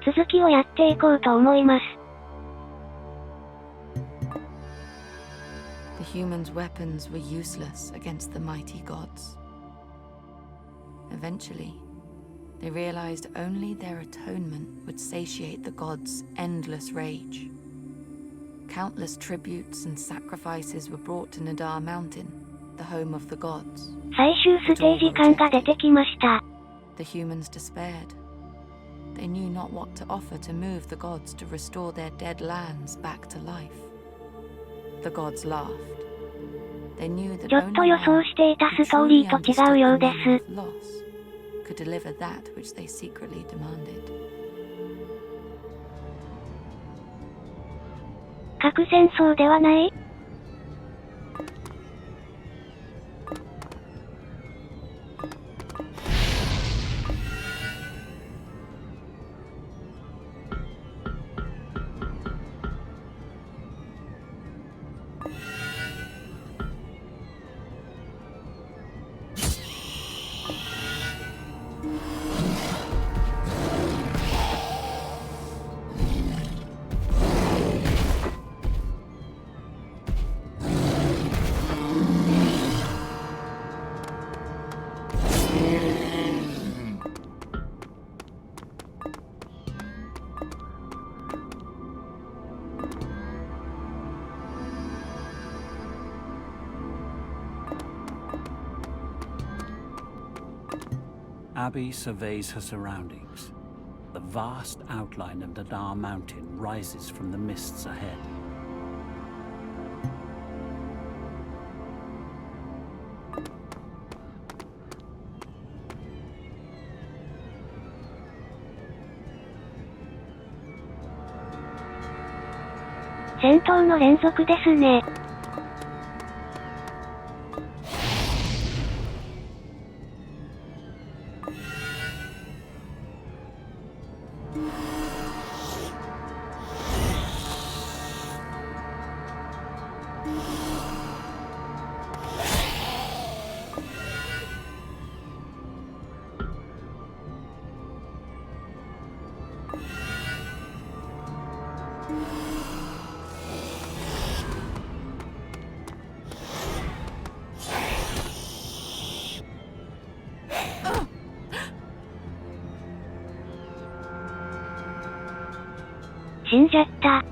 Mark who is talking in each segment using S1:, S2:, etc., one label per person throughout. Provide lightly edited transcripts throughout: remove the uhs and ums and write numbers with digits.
S1: 続きをやっていこうと思います。
S2: The humans' weapons were useless against the mighty gods. Eventually, they realized only their atonement would satiate the gods' endless rage. Countless tributes and sacrifices were brought to Nadar Mountain, the home of the gods.
S1: 最終ステージ感が出てきました。
S2: The humans despaired. They knew not what to offer to move the gods to restore their dead lands back to life. The gods laughed. They knew that
S1: ちょっと予想していたストーリーと違うようです。
S2: loss could deliver that which they secretly demanded.
S1: 核戦争ではない？Abby
S3: surveys her surroundings. The vast outline of Nadar Mountain rises from the mists ahead.
S1: 「戦闘の連続ですね」死んじゃった。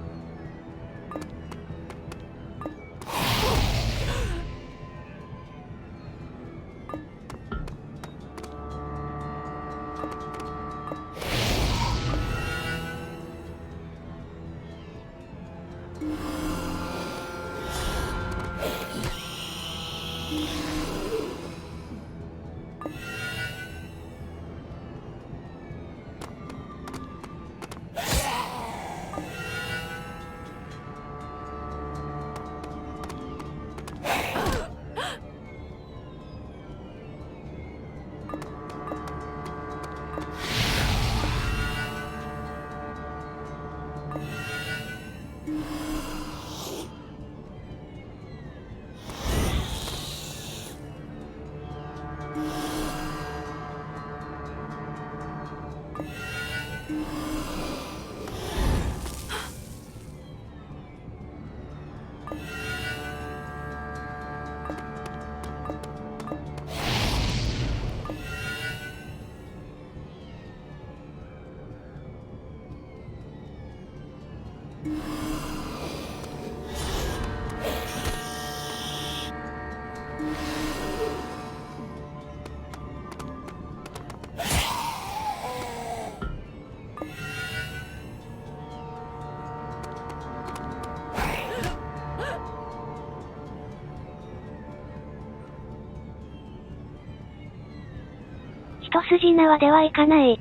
S1: 一筋縄ではいかない。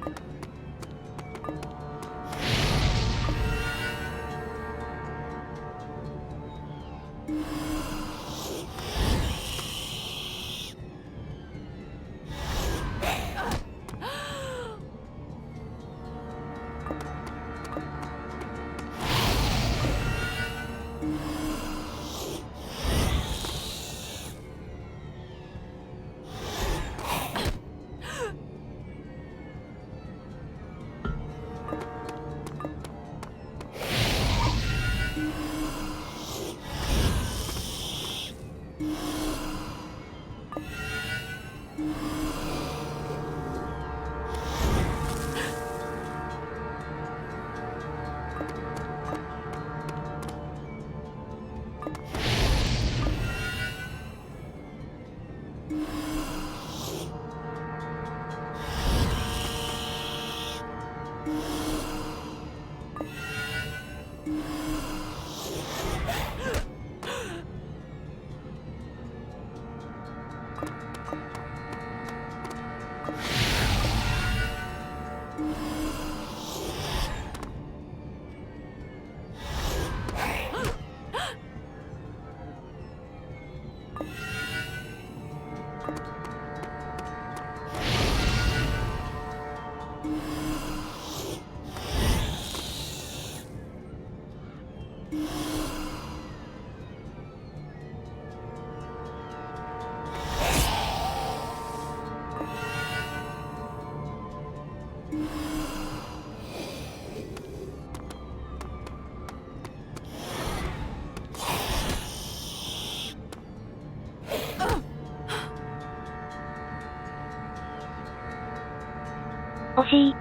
S1: 惜しい。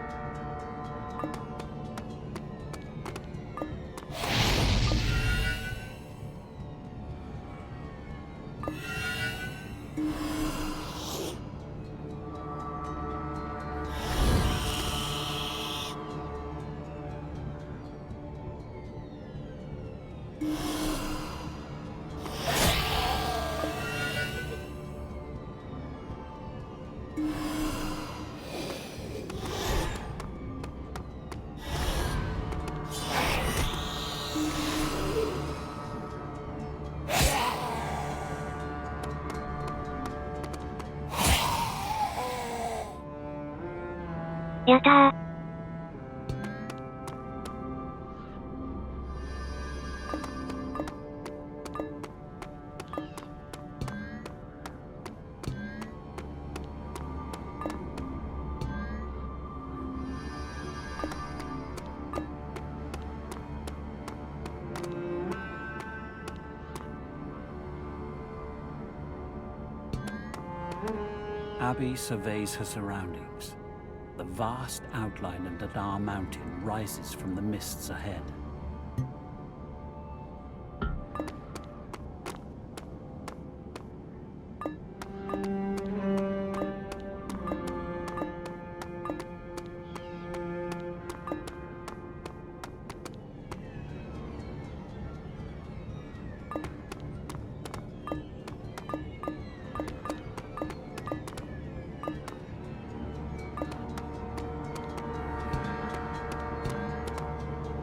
S1: やったー。
S3: Abby surveys her surroundings. The vast outline of the Dar Mountain rises from the mists ahead.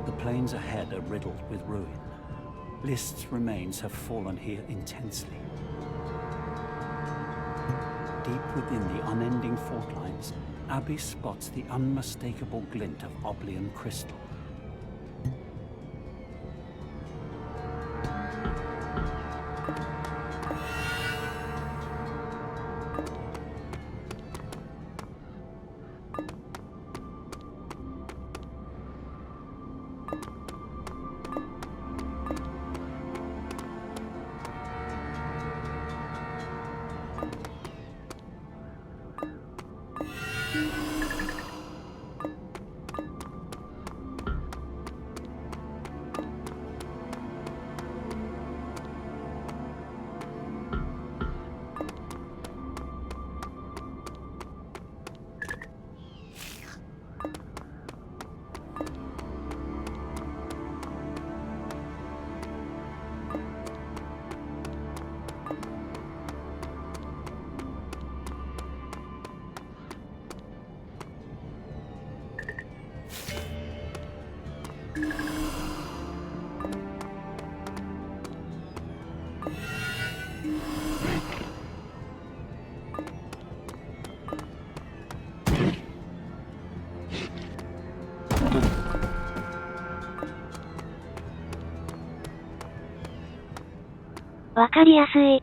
S3: The plains ahead are riddled with ruin. List's remains have fallen here intensely. Deep within the unending fault lines, Abby spots the unmistakable glint of Oblian crystal.
S1: わかりやすい。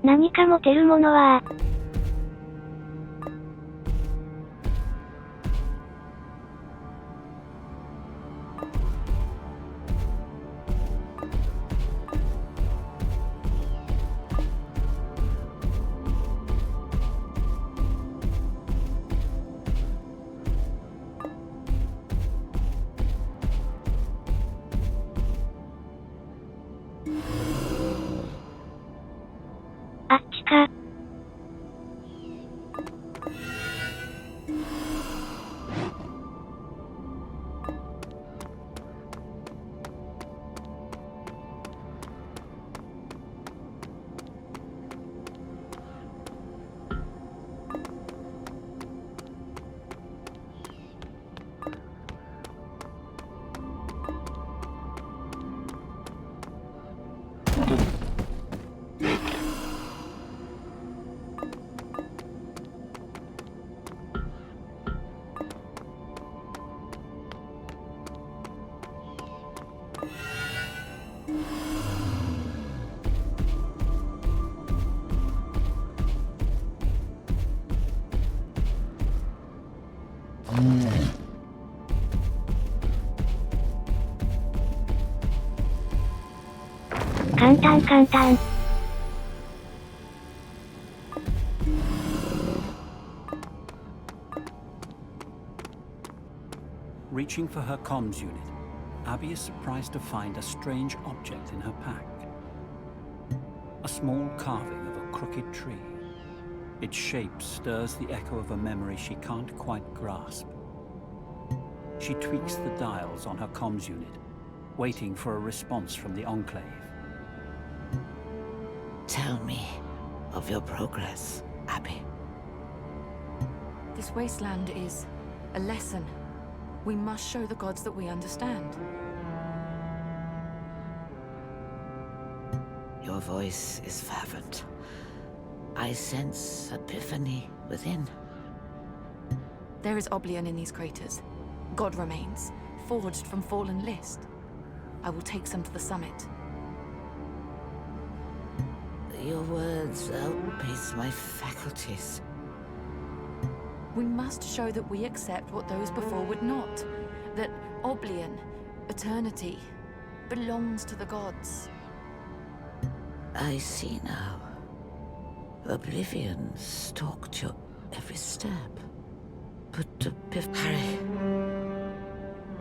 S1: 何か持てるものはあっちか。簡単簡単。
S3: Reaching for her comms unit, Abby is surprised to find a strange object in her pack. A small carving of a crooked tree. Its shape stirs the echo of a memory she can't quite grasp. She tweaks the dials on her comms unit, waiting for a response from the Enclave.
S4: Tell me of your progress, Abby.
S2: This wasteland is a lesson. We must show the gods that we understand.
S4: Your voice is fervent. I sense epiphany within.
S2: There is Oblivion in these craters. God remains, forged from fallen list. I will take some to the summit.
S4: Your words outpace my faculties.
S2: We must show that we accept what those before would not. That Oblivion, eternity, belongs to the gods.
S4: I see now. Oblivion stalked your every step. But Harry,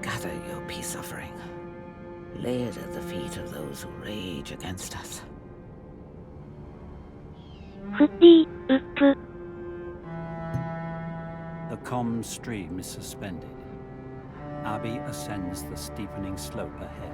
S4: gather your peace offering. Lay it at the feet of those who rage against us.
S1: フッディ、ウップ。
S3: The comms stream is suspended. Abby ascends the steepening slope ahead.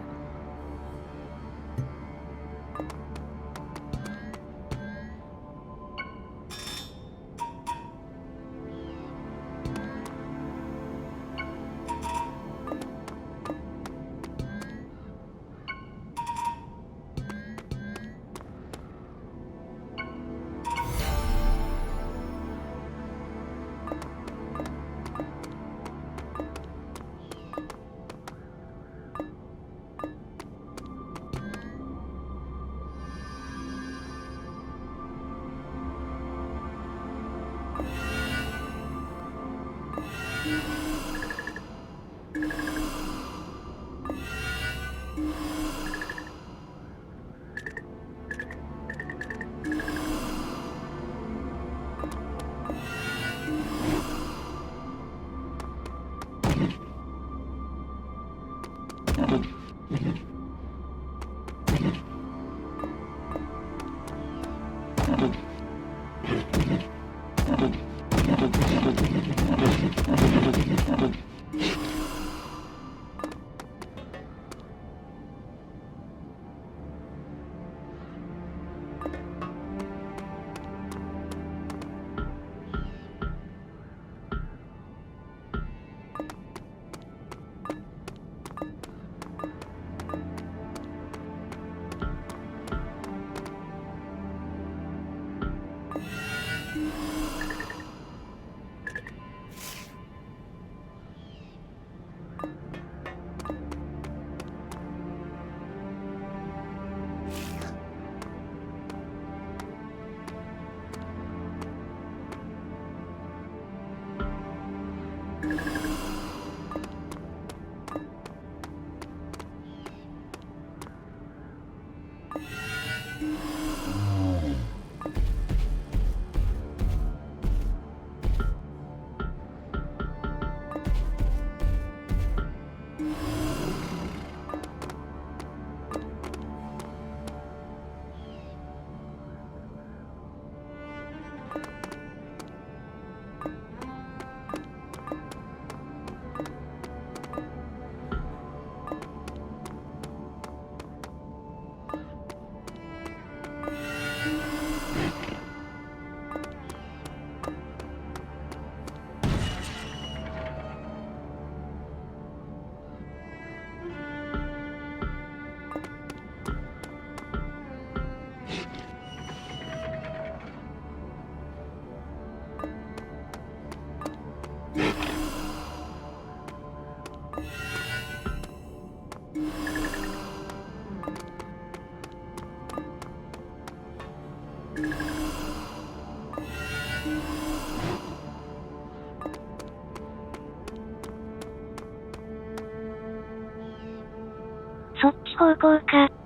S1: そっち方向か。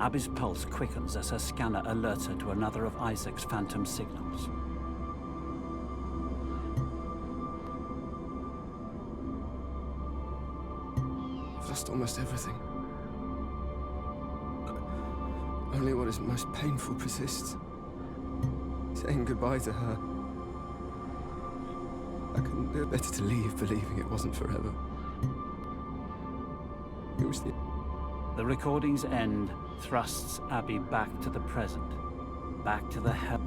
S3: Abby's pulse quickens as her scanner alerts her to another of Isaac's phantom signals.
S5: I've lost almost everything. Only what is most painful persists. Saying goodbye to her. I couldn't do it better to leave, believing it wasn't forever. It was
S3: The recording's end thrusts Abby back to the present, back to the hell.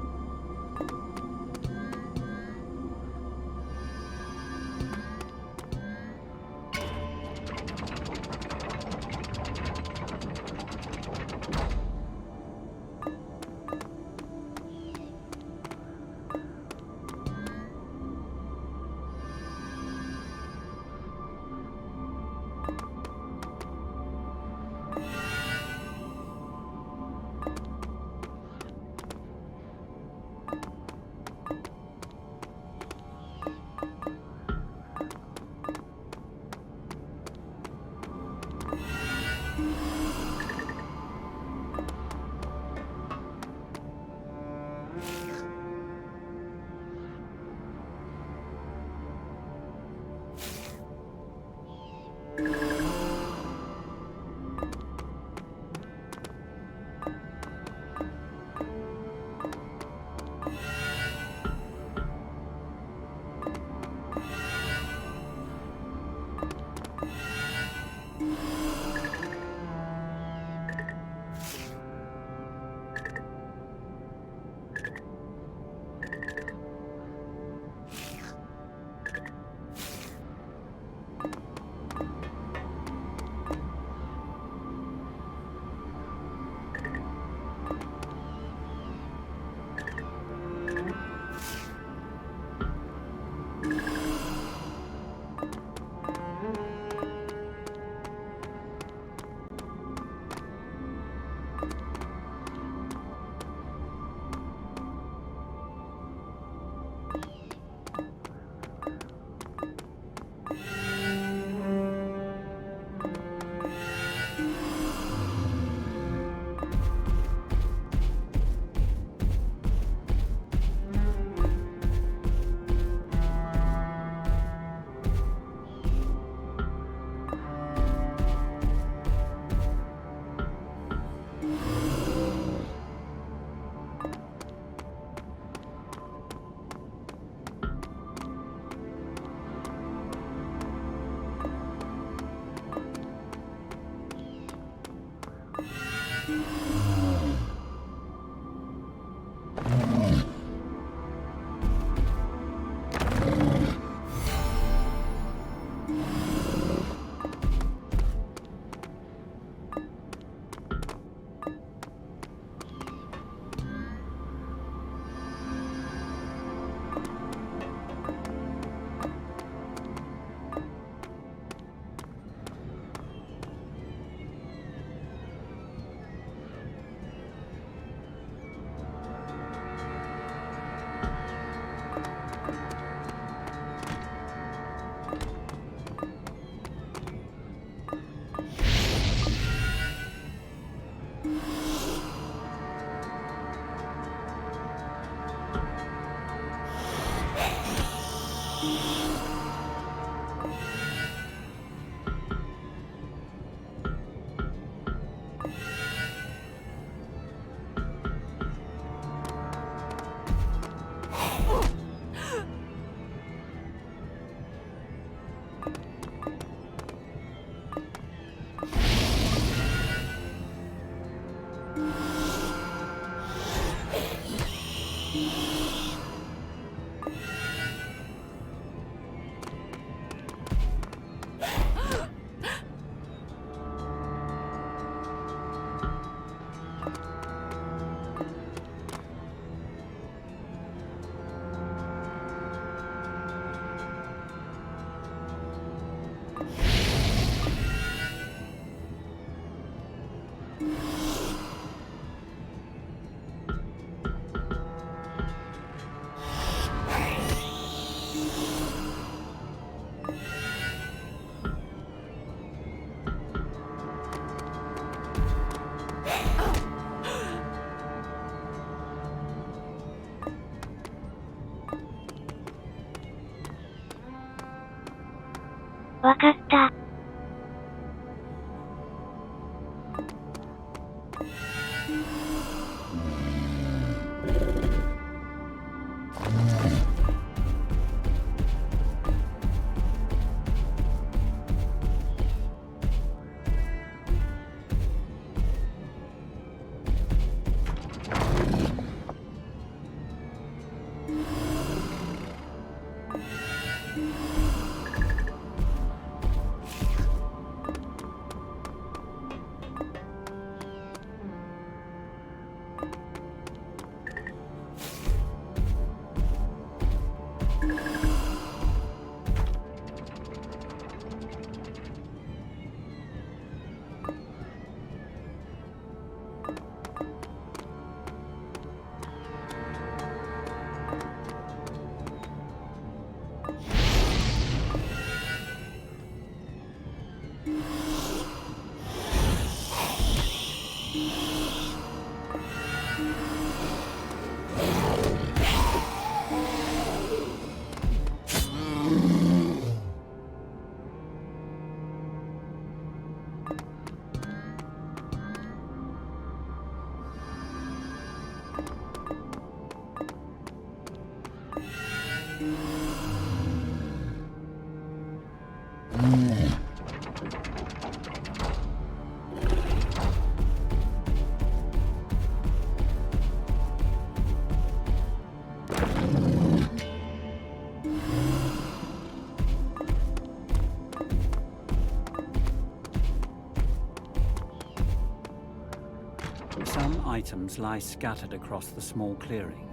S3: Some items lie scattered across the small clearing.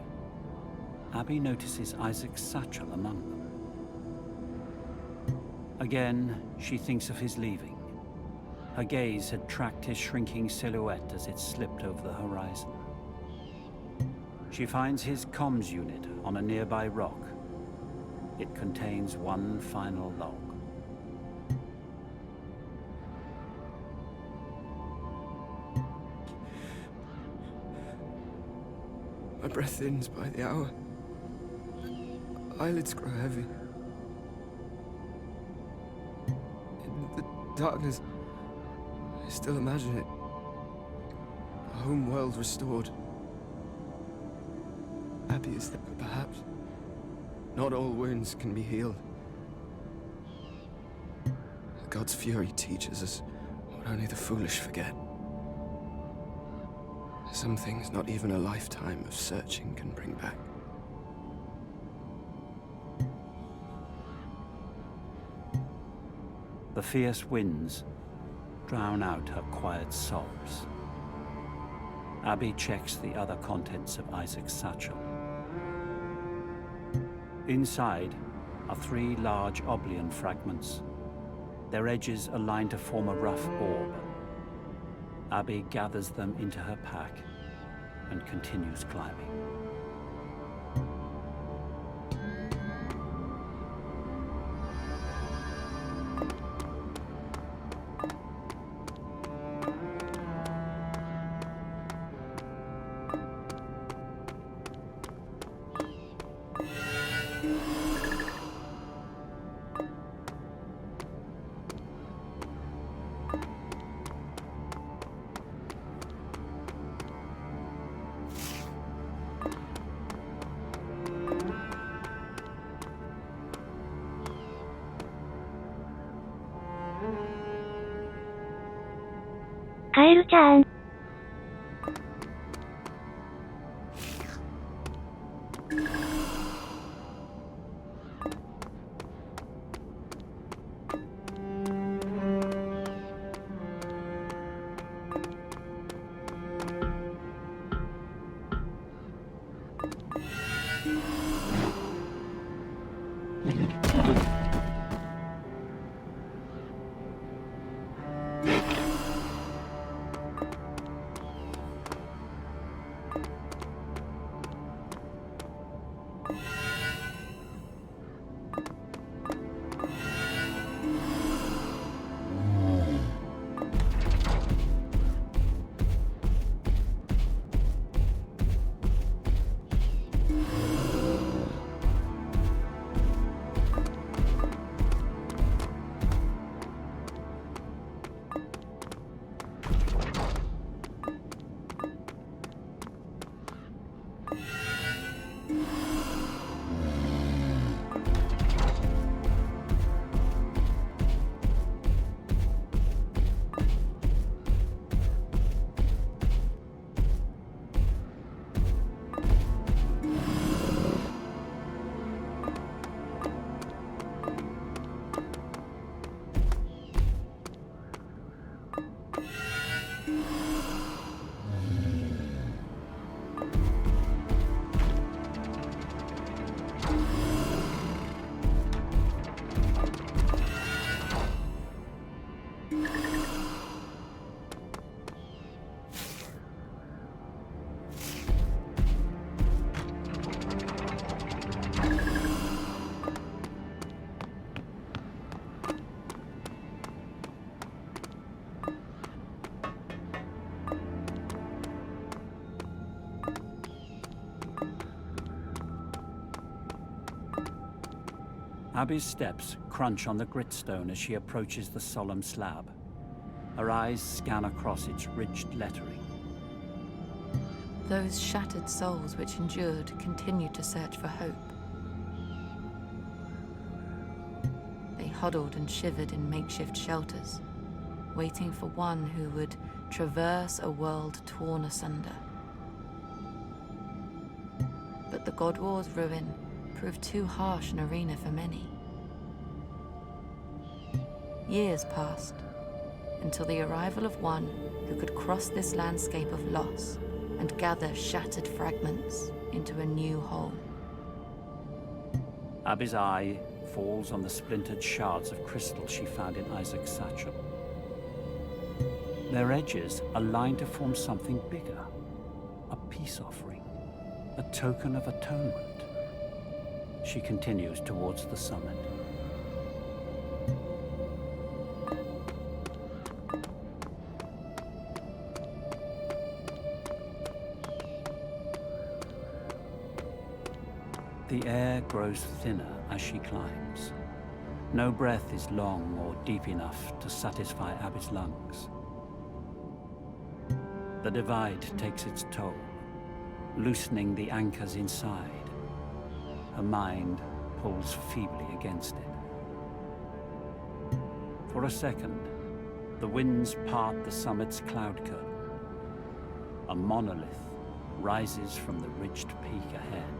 S3: Abby notices Isaac's satchel among them. Again, she thinks of his leaving. Her gaze had tracked his shrinking silhouette as it slipped over the horizon. She finds his comms unit on a nearby rock. It contains one final log.
S5: My breath thins by the hour. Eyelids grow heavy. In the darkness, I still imagine it. A home world restored. Abby is there, perhaps. Not all wounds can be healed. God's fury teaches us what only the foolish forget. Some things not even a lifetime of searching can bring back.
S3: The fierce winds drown out her quiet sobs. Abby checks the other contents of Isaac's satchel. Inside are 3 large oblion fragments, their edges aligned to form a rough orb. Abby gathers them into her pack and continues climbing.
S1: カエルちゃん。
S3: Abby's steps crunch on the gritstone as she approaches the solemn slab. Her eyes scan across its ridged lettering.
S2: Those shattered souls which endured continue to search for hope. They huddled and shivered in makeshift shelters, waiting for one who would traverse a world torn asunder. But the God War's ruin proved too harsh an arena for many. Years passed, until the arrival of one who could cross this landscape of loss and gather shattered fragments into a new whole.
S3: Abby's eye falls on the splintered shards of crystal she found in Isaac's satchel. Their edges align to form something bigger, a peace offering, a token of atonement. She continues towards the summit. The air grows thinner as she climbs. No breath is long or deep enough to satisfy Abby's lungs. The divide takes its toll, loosening the anchors inside. Her mind pulls feebly against it. For a second, the winds part the summit's cloud curtain. A monolith rises from the ridged peak ahead.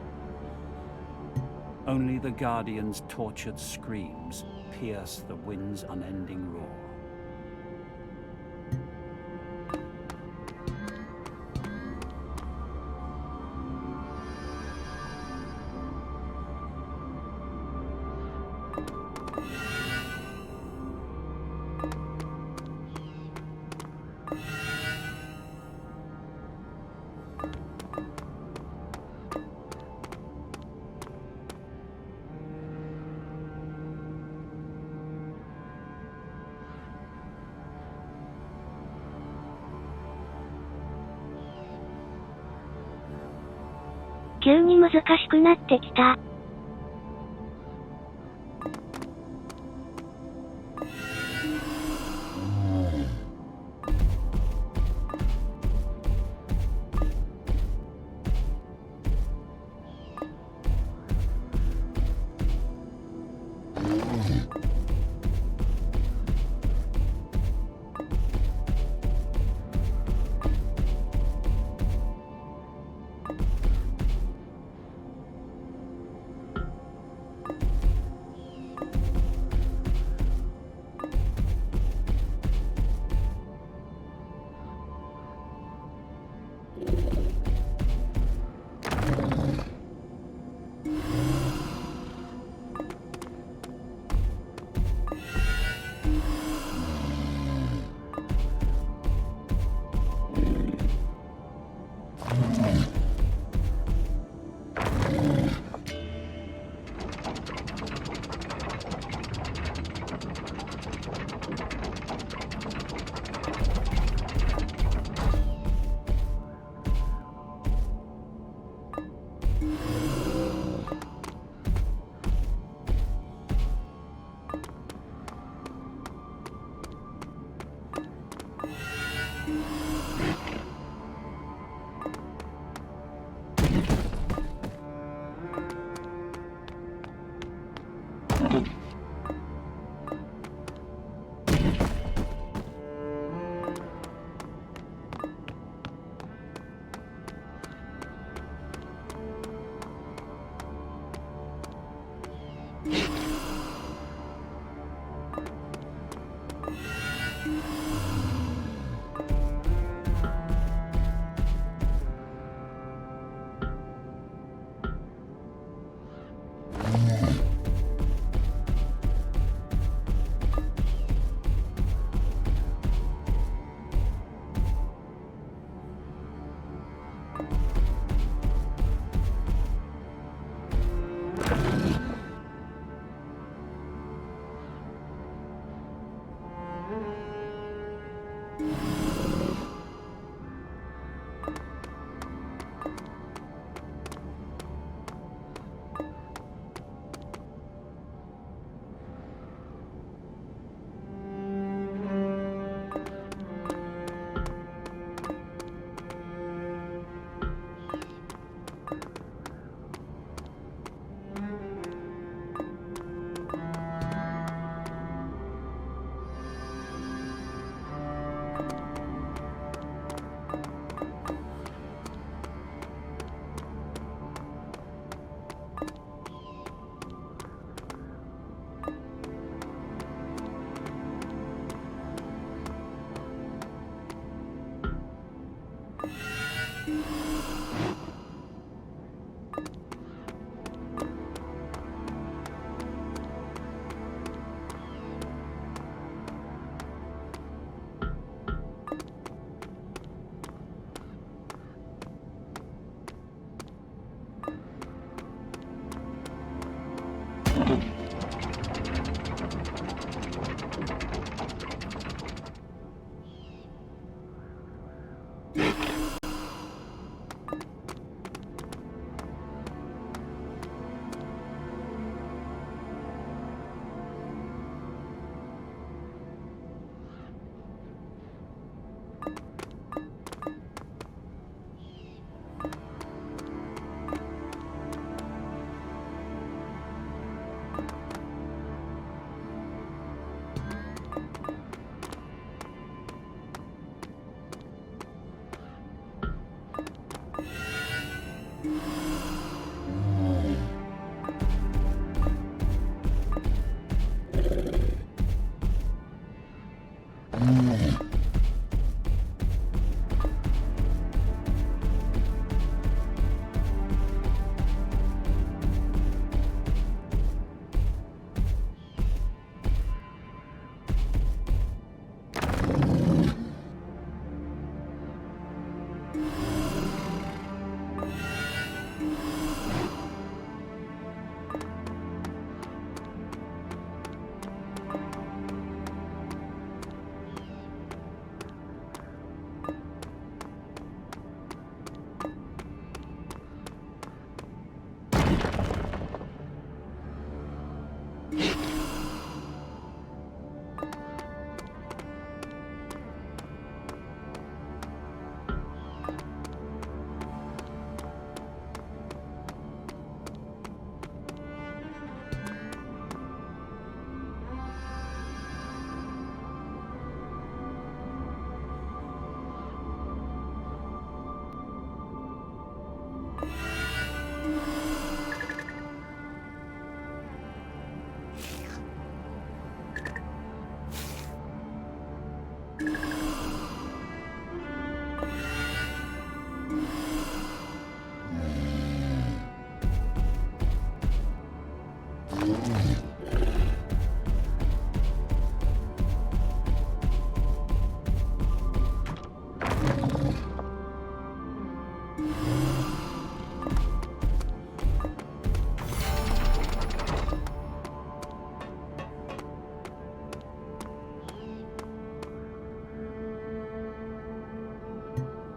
S3: Only the Guardian's tortured screams pierce the wind's unending roar.
S1: 急に難しくなってきた。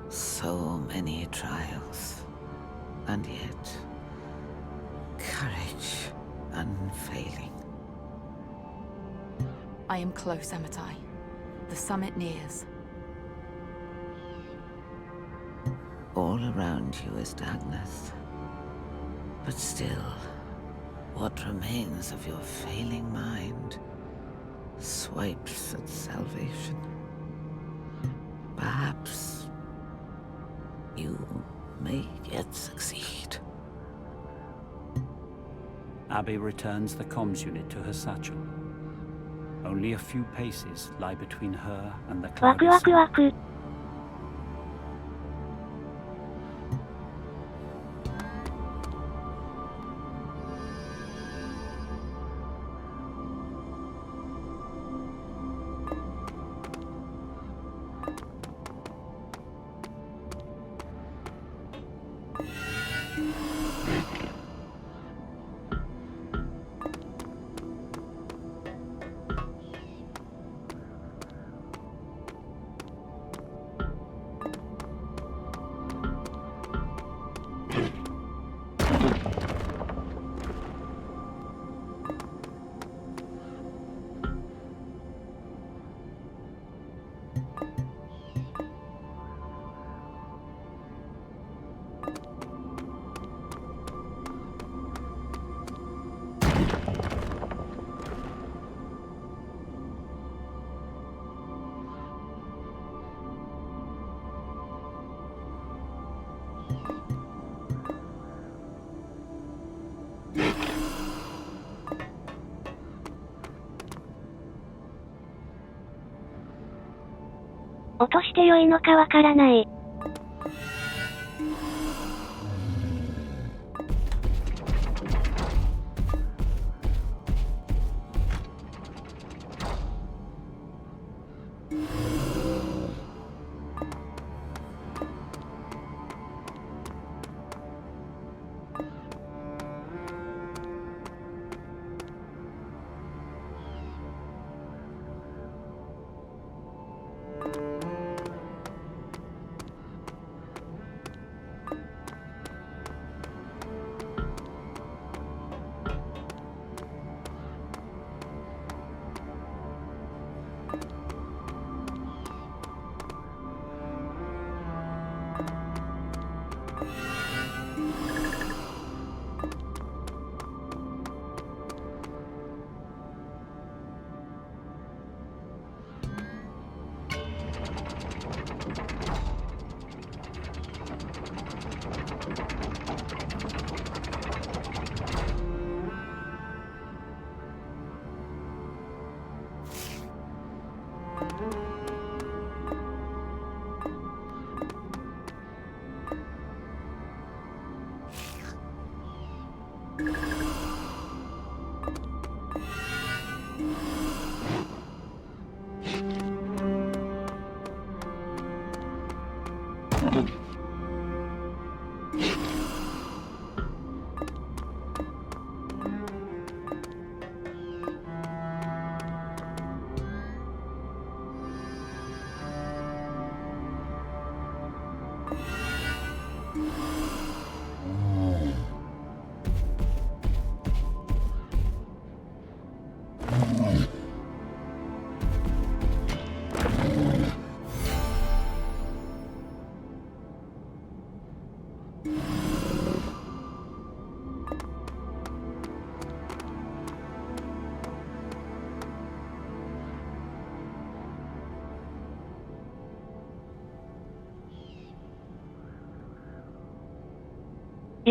S4: So many trials, and yet courage unfailing.
S2: I am close, Amitai. The summit nears.
S4: All around you is darkness. But still, what remains of your failing mind swipes at salvation. Perhaps you may yet succeed.
S3: Abby returns the comms unit to her satchel. Only a few paces lie between her and the
S1: ワク
S3: cloudy
S1: ワク
S3: sun.
S1: ワク。落として良いのかわからない。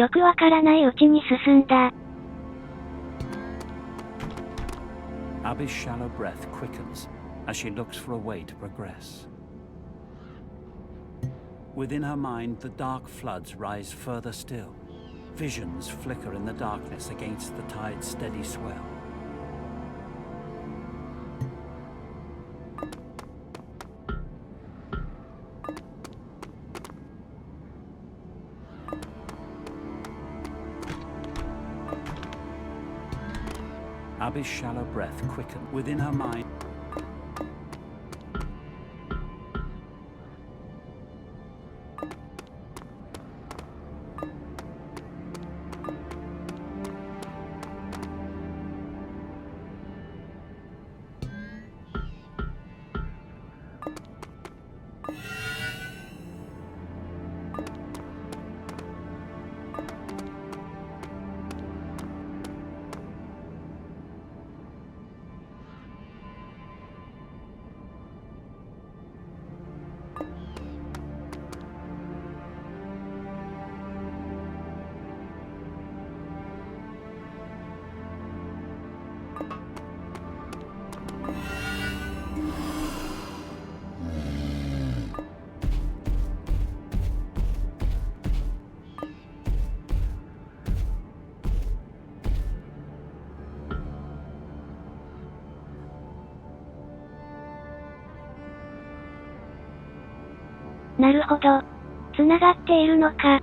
S1: よくわからないうちに進んだ。
S3: Abby's shallow breath quickens as she looks for a way to progress. Within her mind, the dark floods rise further still. Visions flicker in the darkness against the tide's steady swell. Abby's shallow breath quickened within her mind.
S1: なるほど。繋がっているのか。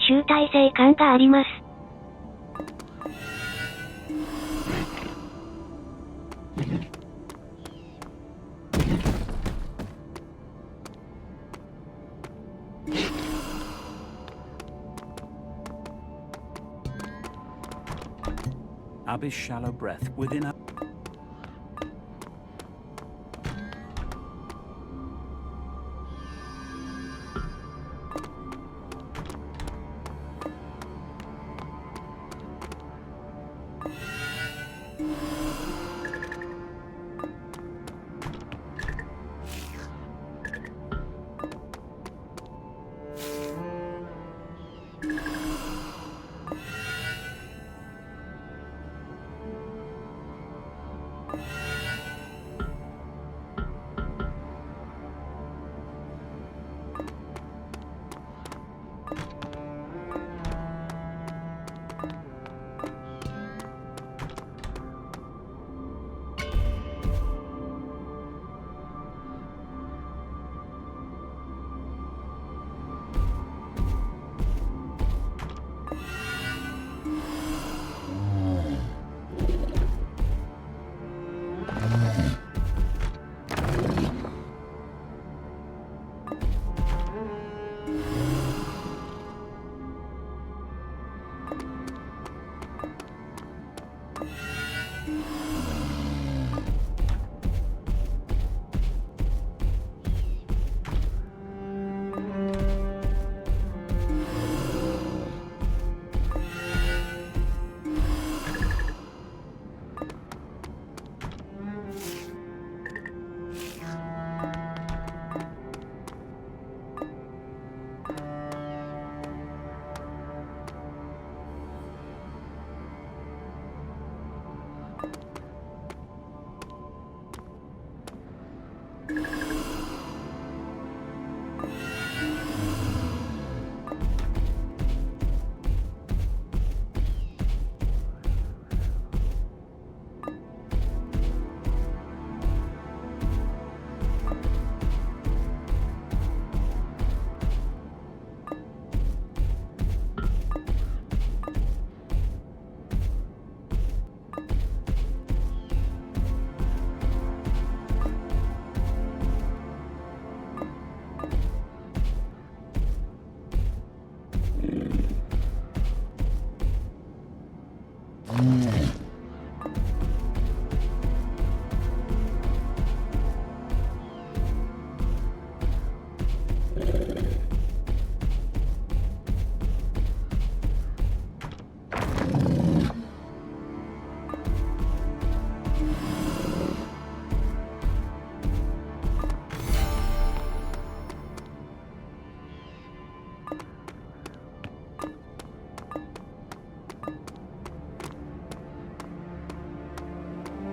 S1: 集大成感があります。
S3: Abby's shallow breath within her.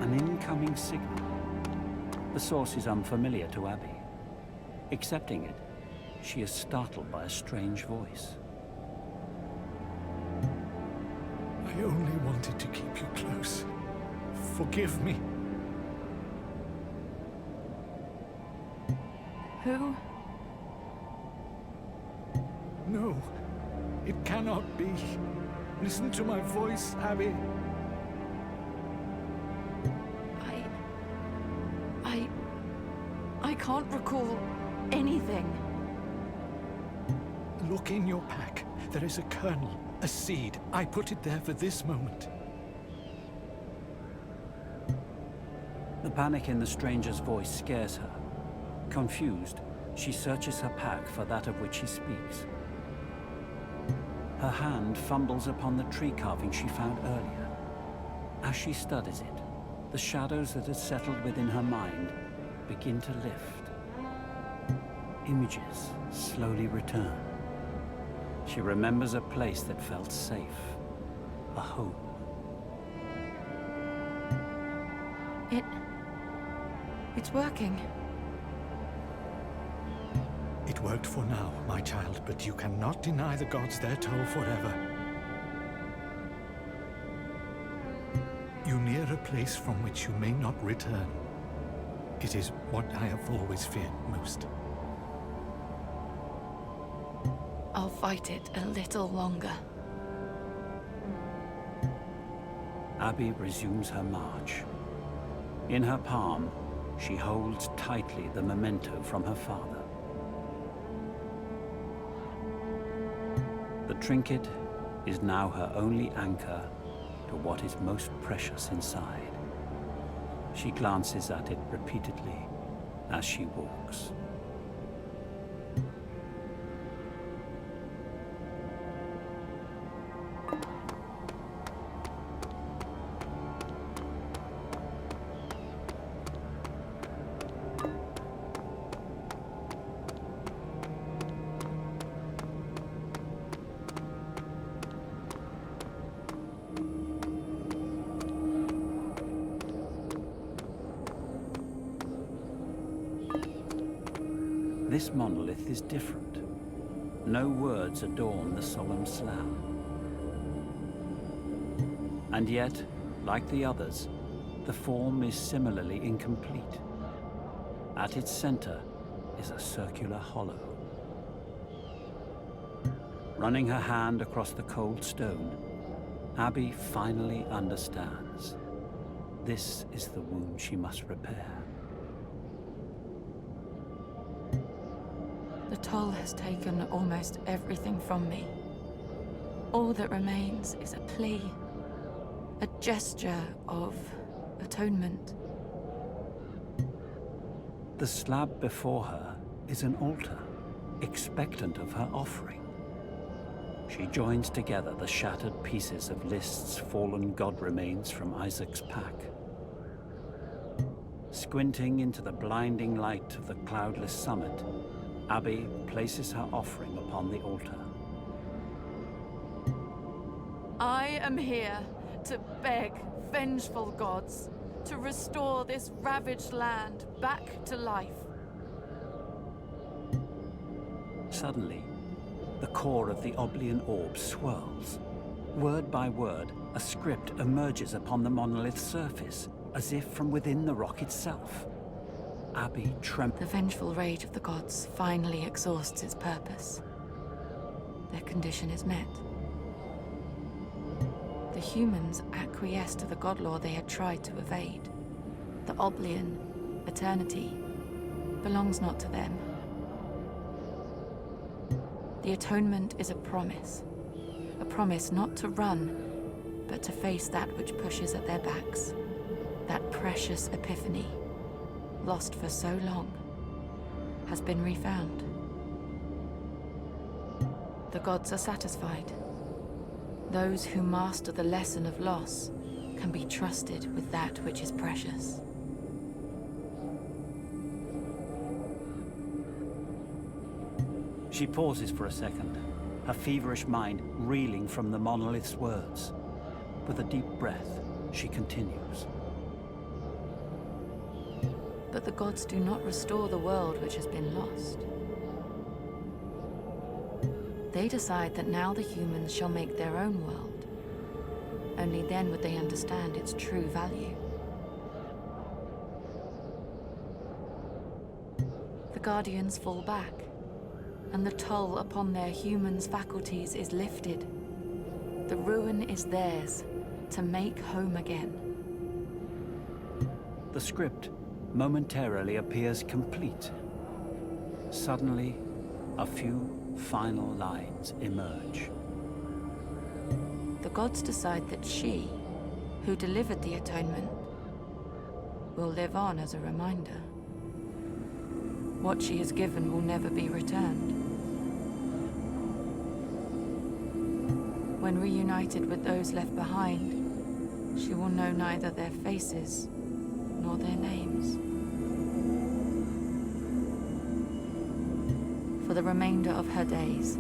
S3: An incoming signal. The source is unfamiliar to Abby. Accepting it, she is startled by a strange voice.
S6: I only wanted to keep you close. Forgive me.
S2: Who?
S6: No, it cannot be. Listen to my voice, Abby.
S2: I can't recall anything.
S6: Look in your pack. There is a kernel, a seed. I put it there for this moment.
S3: The panic in the stranger's voice scares her. Confused, she searches her pack for that of which he speaks. Her hand fumbles upon the tree carving she found earlier. As she studies it, the shadows that had settled within her mind begin to lift. Images slowly return. She remembers a place that felt safe, a home.
S2: It's working.
S6: It It worked for now, my child, but you cannot deny the gods their toll forever. You near a place from which you may not return. It is what I have always feared most.
S2: I'll fight it a little longer.
S3: Abby resumes her march. In her palm, she holds tightly the memento from her father. The trinket is now her only anchor to what is most precious inside. She glances at it repeatedly as she walks. This monolith is different. No words adorn the solemn slab. And yet, like the others, the form is similarly incomplete. At its center is a circular hollow. Running her hand across the cold stone, Abby finally understands. This is the wound she must repair.
S2: The toll has taken almost everything from me. All that remains is a plea, a gesture of atonement.
S3: The slab before her is an altar, expectant of her offering. She joins together the shattered pieces of List's fallen god remains from Isaac's pack. Squinting into the blinding light of the cloudless summit, Abby places her offering upon the altar.
S2: I am here to beg vengeful gods to restore this ravaged land back to life.
S3: Suddenly, the core of the Oblian orb swirls. Word by word, a script emerges upon the monolith's surface, as if from within the rock itself. Abby trembles.
S2: The vengeful rage of the gods finally exhausts its purpose. Their condition is met. The humans acquiesce to the god law they had tried to evade. The Oblian, eternity, belongs not to them. The atonement is a promise not to run, but to face that which pushes at their backs. That precious epiphany, lost for so long, has been refound. The gods are satisfied. Those who master the lesson of loss can be trusted with that which is precious.
S3: She pauses for a second, her feverish mind reeling from the monolith's words. With a deep breath, she continues.
S2: But the gods do not restore the world which has been lost. They decide that now the humans shall make their own world. Only then would they understand its true value. The Guardians fall back, and the toll upon their humans' faculties is lifted. The ruin is theirs to make home again.
S3: The script momentarily appears complete. Suddenly, a few final lines emerge.
S2: The gods decide that she, who delivered the atonement, will live on as a reminder. What she has given will never be returned. When reunited with those left behind, she will know neither their faces nor their names. For the remainder of her days,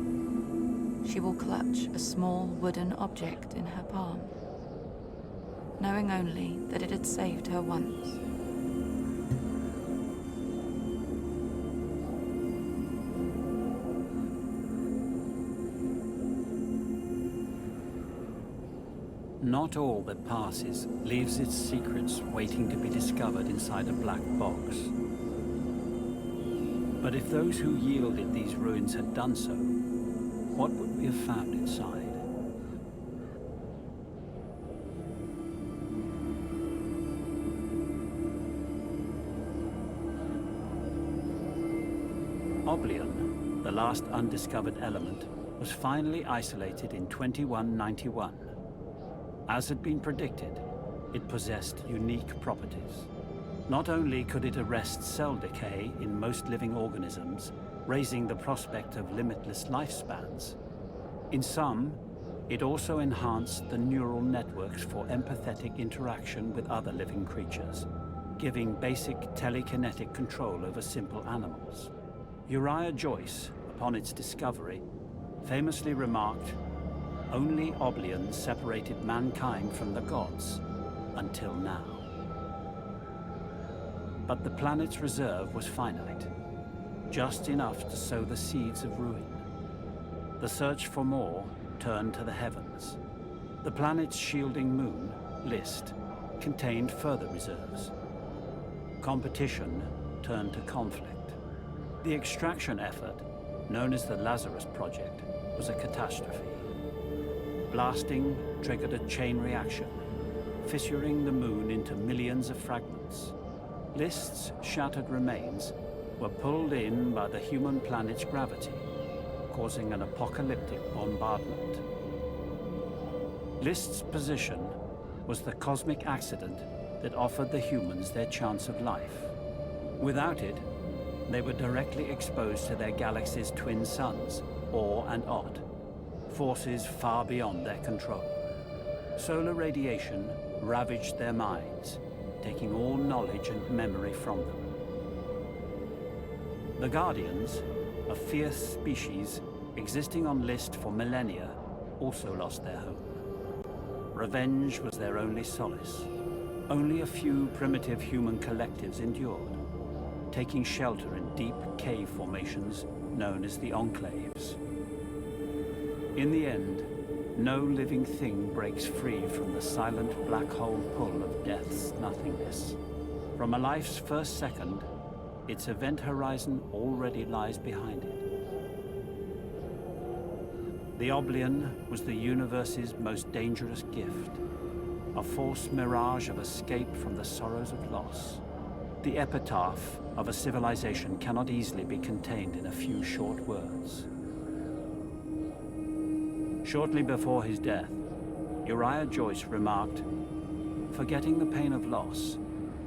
S2: she will clutch a small wooden object in her palm, knowing only that it had saved her once.
S3: Not all that passes leaves its secrets waiting to be discovered inside a black box. But if those who yielded these ruins had done so, what would we have found inside? Oblion, the last undiscovered element, was finally isolated in 2191. As had been predicted, it possessed unique properties. Not only could it arrest cell decay in most living organisms, raising the prospect of limitless lifespans, in some, it also enhanced the neural networks for empathetic interaction with other living creatures, giving basic telekinetic control over simple animals. Uriah Joyce, upon its discovery, famously remarked, "Only Oblion separated mankind from the gods, until now." But the planet's reserve was finite, just enough to sow the seeds of ruin. The search for more turned to the heavens. The planet's shielding moon, List, contained further reserves. Competition turned to conflict. The extraction effort, known as the Lazarus Project, was a catastrophe. Blasting triggered a chain reaction, fissuring the moon into millions of fragments. List's shattered remains were pulled in by the human planet's gravity, causing an apocalyptic bombardment. List's position was the cosmic accident that offered the humans their chance of life. Without it, they were directly exposed to their galaxy's twin suns, Or and Odd, forces far beyond their control. Solar radiation ravaged their minds, taking all knowledge and memory from them. The Guardians, a fierce species existing on List for millennia, also lost their home. Revenge was their only solace. Only a few primitive human collectives endured, taking shelter in deep cave formations known as the Enclaves. In the end, no living thing breaks free from the silent black hole pull of death's nothingness. From a life's first second, its event horizon already lies behind it. The Oblion was the universe's most dangerous gift, a false mirage of escape from the sorrows of loss. The epitaph of a civilization cannot easily be contained in a few short words. Shortly before his death, Uriah Joyce remarked, "Forgetting the pain of loss,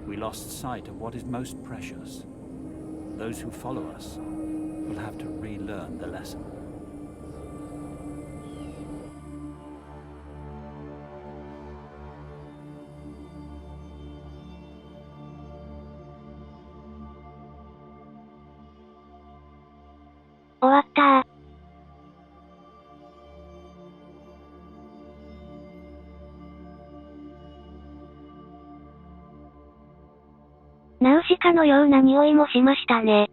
S3: we lost sight of what is most precious. Those who follow us will have to relearn the lesson."
S1: 終わったー。ナウシカのような匂いもしましたね。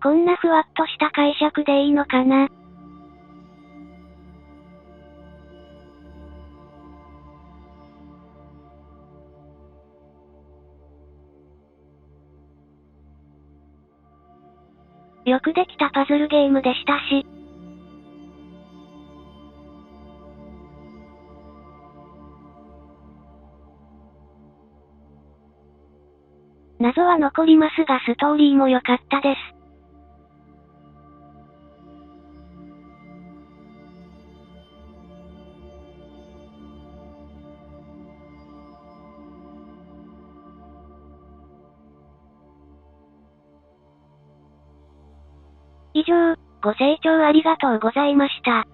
S1: こんなふわっとした解釈でいいのかな。よくできたパズルゲームでしたし。謎は残りますがストーリーも良かったです。以上、ご清聴ありがとうございました。